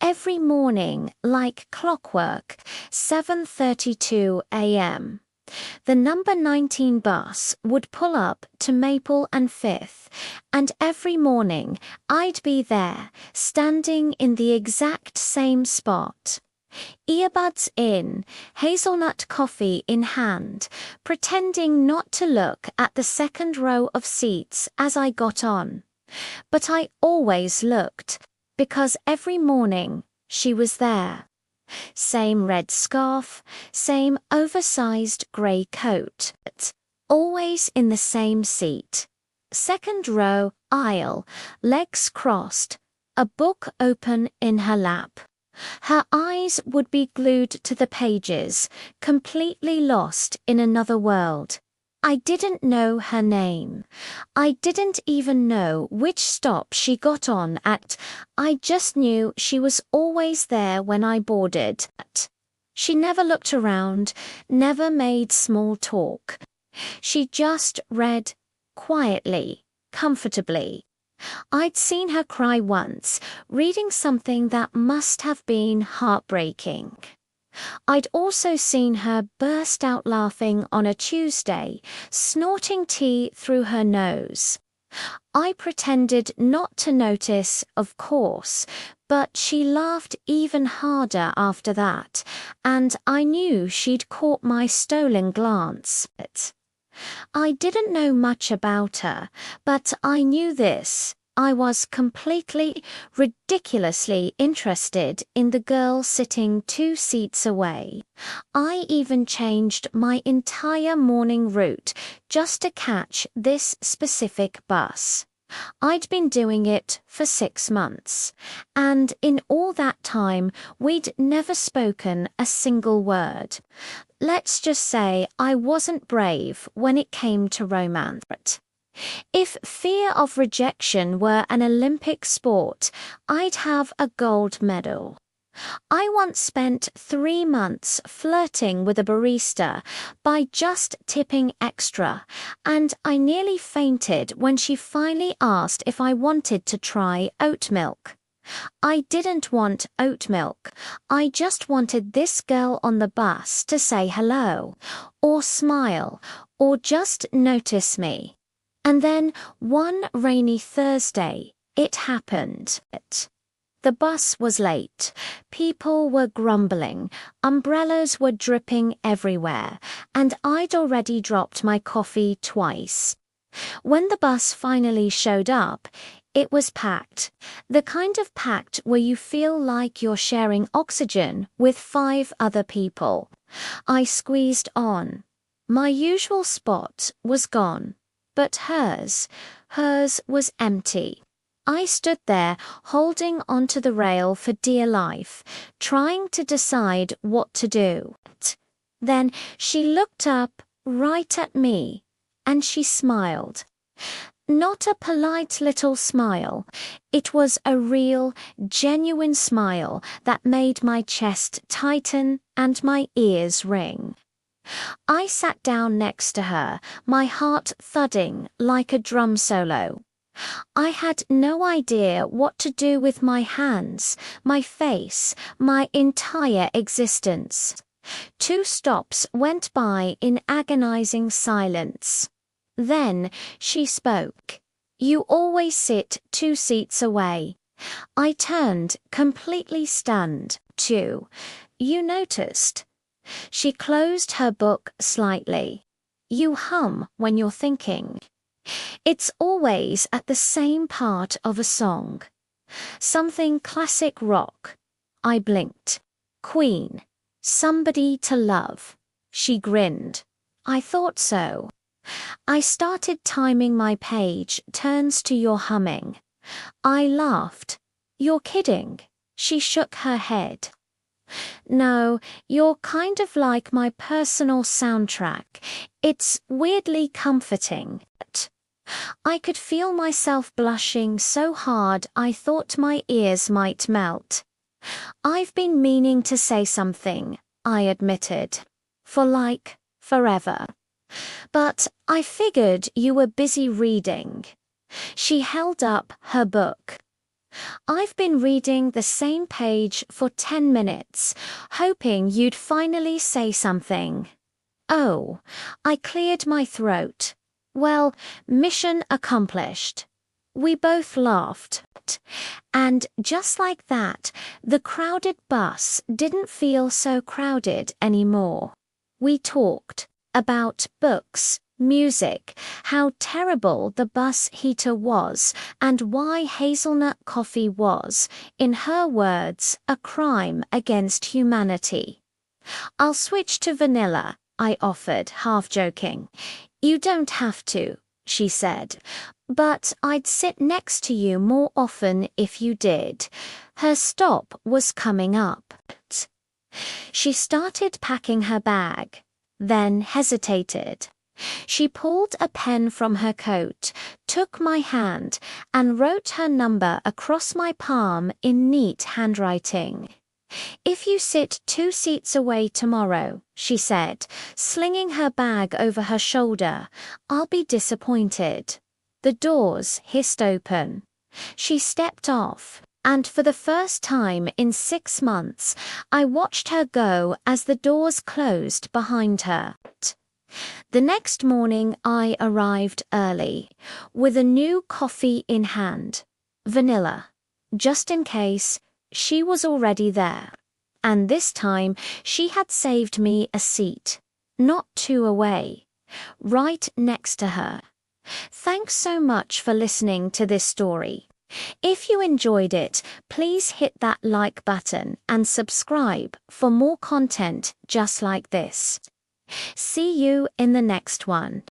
every morning, like clockwork, 7:32 a.m. The number 19 bus would pull up to Maple and Fifth, and every morning I'd be there, standing in the exact same spot. Earbuds in, hazelnut coffee in hand, pretending not to look at the second row of seats as I got on. But I always looked, because every morning she was there. Same red scarf, same oversized grey coat, always in the same seat. Second row, aisle, legs crossed, a book open in her lap. Her eyes would be glued to the pages, completely lost in another world. I didn't know her name. I didn't even know which stop she got on at. I just knew she was always there when I boarded. She never looked around, never made small talk. She just read, quietly, comfortably. I'd seen her cry once, reading something that must have been heartbreaking. I'd also seen her burst out laughing on a Tuesday, snorting tea through her nose. I pretended not to notice, of course, but she laughed even harder after that, and I knew she'd caught my stolen glance. I didn't know much about her, but I knew this. I was completely, ridiculously interested in the girl sitting 2 seats away. I even changed my entire morning route just to catch this specific bus. I'd been doing it for 6 months, and in all that time we'd never spoken a single word. Let's just say I wasn't brave when it came to romance. If fear of rejection were an Olympic sport, I'd have a gold medal. I once spent 3 months flirting with a barista by just tipping extra, and I nearly fainted when she finally asked if I wanted to try oat milk. I didn't want oat milk. I just wanted this girl on the bus to say hello, or smile, or just notice me. And then, one rainy Thursday, it happened. The bus was late, people were grumbling, umbrellas were dripping everywhere, and I'd already dropped my coffee twice. When the bus finally showed up, it was packed. The kind of packed where you feel like you're sharing oxygen with 5 other people. I squeezed on. My usual spot was gone. But hers was empty. I stood there holding onto the rail for dear life, trying to decide what to do. Then she looked up right at me, and she smiled. Not a polite little smile. It was a real, genuine smile that made my chest tighten and my ears ring. I sat down next to her, my heart thudding like a drum solo. I had no idea what to do with my hands, my face, my entire existence. 2 stops went by in agonizing silence. Then she spoke. "You always sit 2 seats away." I turned, completely stunned, too. "You noticed?" She closed her book slightly. "You hum when you're thinking. It's always at the same part of a song. Something classic rock." I blinked. "Queen. Somebody to Love." She grinned. "I thought so." I started timing my page turns to your humming. I laughed. "You're kidding." She shook her head. "No, you're kind of like my personal soundtrack. It's weirdly comforting." I could feel myself blushing so hard I thought my ears might melt. "I've been meaning to say something," I admitted. "For like, forever. But I figured you were busy reading." She held up her book. I've been reading the same page for 10 minutes, hoping you'd finally say something. Oh, I cleared my throat. Well, mission accomplished. We both laughed. And just like that, the crowded bus didn't feel so crowded anymore. We talked about books, music, how terrible the bus heater was, and why hazelnut coffee was, in her words, a crime against humanity. "I'll switch to vanilla," I offered, half joking. "You don't have to," she said, "but I'd sit next to you more often if you did." Her stop was coming up. She started packing her bag, then hesitated. She pulled a pen from her coat, took my hand, and wrote her number across my palm in neat handwriting. "If you sit 2 seats away tomorrow," she said, slinging her bag over her shoulder, "I'll be disappointed." The doors hissed open. She stepped off, and for the first time in 6 months, I watched her go as the doors closed behind her. The next morning I arrived early, with a new coffee in hand. Vanilla. Just in case, she was already there. And this time she had saved me a seat, not 2 away, right next to her. Thanks so much for listening to this story. If you enjoyed it, please hit that like button and subscribe for more content just like this. See you in the next one.